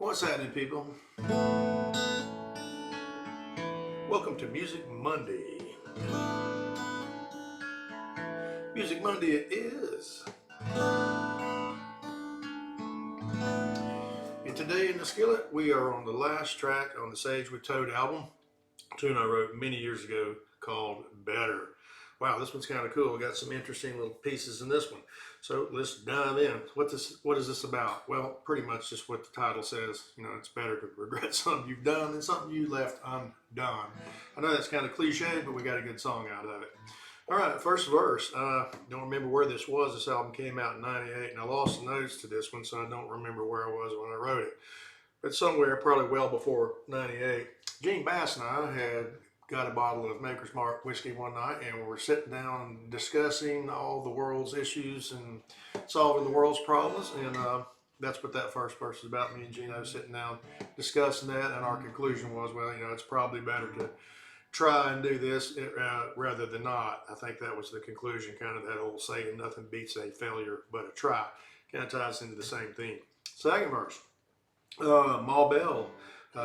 What's happening, people? Welcome to Music Monday. Music Monday it is. And today in the skillet, we are on the last track on the Sage with Toad album, a tune I wrote many years ago called Better. Wow, this one's kind of cool. We got some interesting little pieces in this one. So let's dive in. What is this about? Well, pretty much just what the title says. You know, it's better to regret something you've done than something you left undone. I know that's kind of cliche, but we got a good song out of it. All right, first verse. Don't remember where this was. This album came out in '98, and I lost the notes to this one, so I don't remember where I was when I wrote it. But somewhere probably well before '98. Gene Bass and I had got a bottle of Maker's Mark whiskey one night, and we were sitting down discussing all the world's issues and solving the world's problems, and that's what that first verse is about. Me and Gino sitting down discussing that, and our conclusion was, well, you know, it's probably better to try and do this rather than not. I think that was the conclusion, kind of that old saying, nothing beats a failure but a try. Kind of ties into the same theme. Second verse, Ma Bell.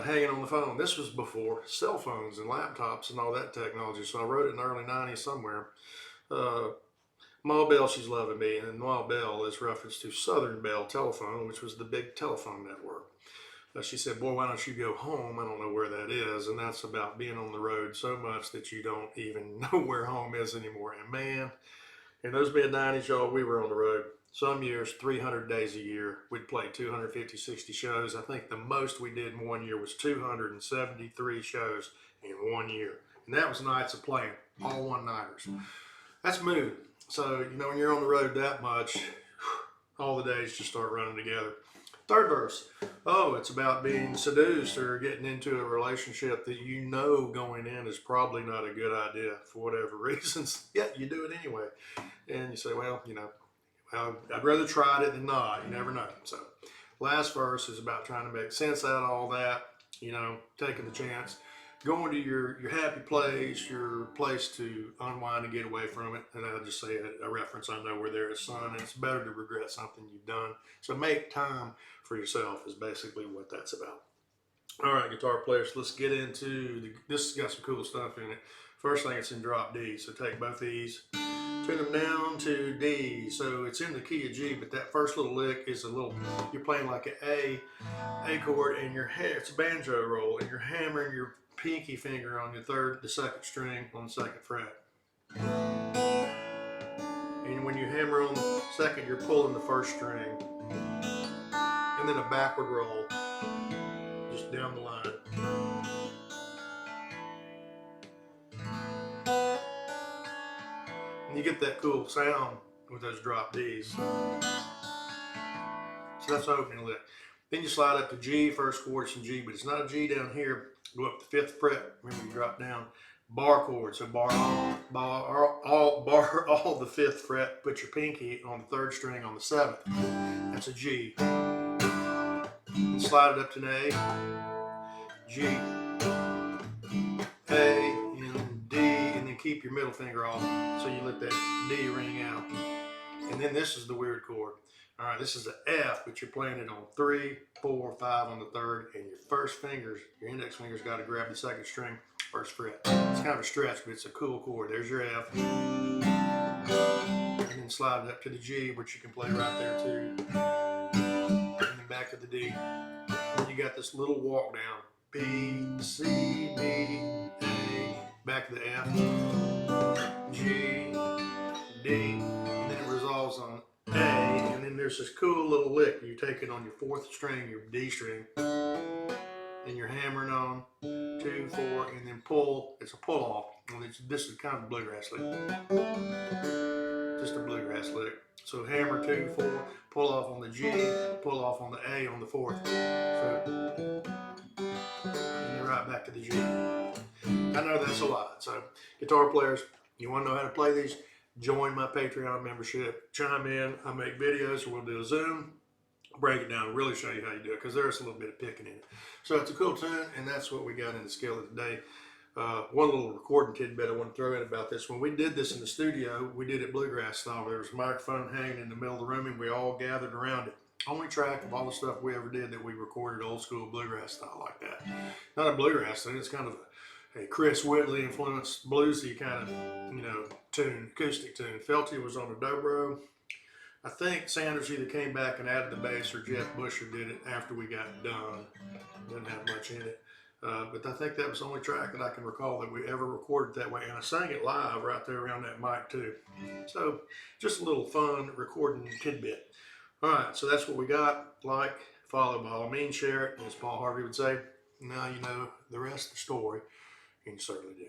Hanging on the phone. This was before cell phones and laptops and all that technology, so I wrote it in the early '90s somewhere. Ma Bell, she's loving me, and Ma Bell is reference to Southern Bell Telephone, which was the big telephone network. She said, boy, why don't you go home? I don't know where that is, and that's about being on the road so much that you don't even know where home is anymore. And man, in those mid-'90s, y'all, we were on the road. Some years, 300 days a year. We'd play 250, 60 shows. I think the most we did in 1 year was 273 shows in 1 year. And that was nights of playing, all one-nighters. That's moving. So, you know, when you're on the road that much, all the days just start running together. Third verse. Oh, it's about being seduced or getting into a relationship that you know going in is probably not a good idea for whatever reasons. Yet you do it anyway. And you say, well, you know, I'd rather try it than not. You never know. So last verse is about trying to make sense out of all that, you know, taking the chance, going to your happy place, your place to unwind and get away from it. And I'll just say a reference I know where there is sun, and it's better to regret something you've done. So make time for yourself is basically what that's about. All right, guitar players, let's get into this has got some cool stuff in it. First thing, it's in drop D. So take both these, tune them down to D. So it's in the key of G, but that first little lick is you're playing like an A chord, and it's a banjo roll, and you're hammering your pinky finger on the second string on the second fret. And when you hammer on the second, you're pulling the first string. And then a backward roll, just down the line. And you get that cool sound with those drop Ds. So that's the opening lick. Then you slide up to G, first chord, it's in G, but it's not a G down here. Go up to 5th fret, remember you drop down. Bar chord, so bar all the 5th fret, put your pinky on the 3rd string on the 7th. That's a G. And slide it up to an A, G, A, and D, and then keep your middle finger off so you let that D ring out. And then this is the weird chord. All right, this is an F, but you're playing it on 3, 4, 5 on the 3rd, and your index finger's got to grab the 2nd string, 1st fret. It's kind of a stretch, but it's a cool chord. There's your F. And then slide it up to the G, which you can play right there too. And then back to the D. And you got this little walk down. B, C, D, A, back to the F, G, D, and then it resolves on A, and then there's this cool little lick. You take it on your 4th string, your D string, and you're hammering on 2, 4, and then pull. It's a pull off. And this is kind of a bluegrass lick. Just a bluegrass lick. So hammer 2, 4, pull off on the G, pull off on the A on the 4th. So, and you're right back to the G. I know that's a lot. So guitar players, you want to know how to play these? Join my Patreon membership. Chime in. I make videos, or we'll do a Zoom. Break it down and really show you how you do it, because there's a little bit of picking in it. So it's a cool tune, and that's what we got in the skillet today. One little recording tidbit I want to throw in about this. When we did this in the studio, we did it bluegrass style. There was a microphone hanging in the middle of the room, and we all gathered around it. only track of all the stuff we ever did that we recorded old school bluegrass style like that. Not a bluegrass thing, it's kind of a Chris Whitley influenced bluesy kind of, tune, acoustic tune. Felty was on the dobro. I think Sanders either came back and added the bass or Jeff Busher did it after we got done. Didn't have much in it. But I think that was the only track that I can recall that we ever recorded that way. And I sang it live right there around that mic too. So just a little fun recording tidbit. All right, so that's what we got. Like, follow, by all means, share it, as Paul Harvey would say. Now you know the rest of the story, and you certainly do.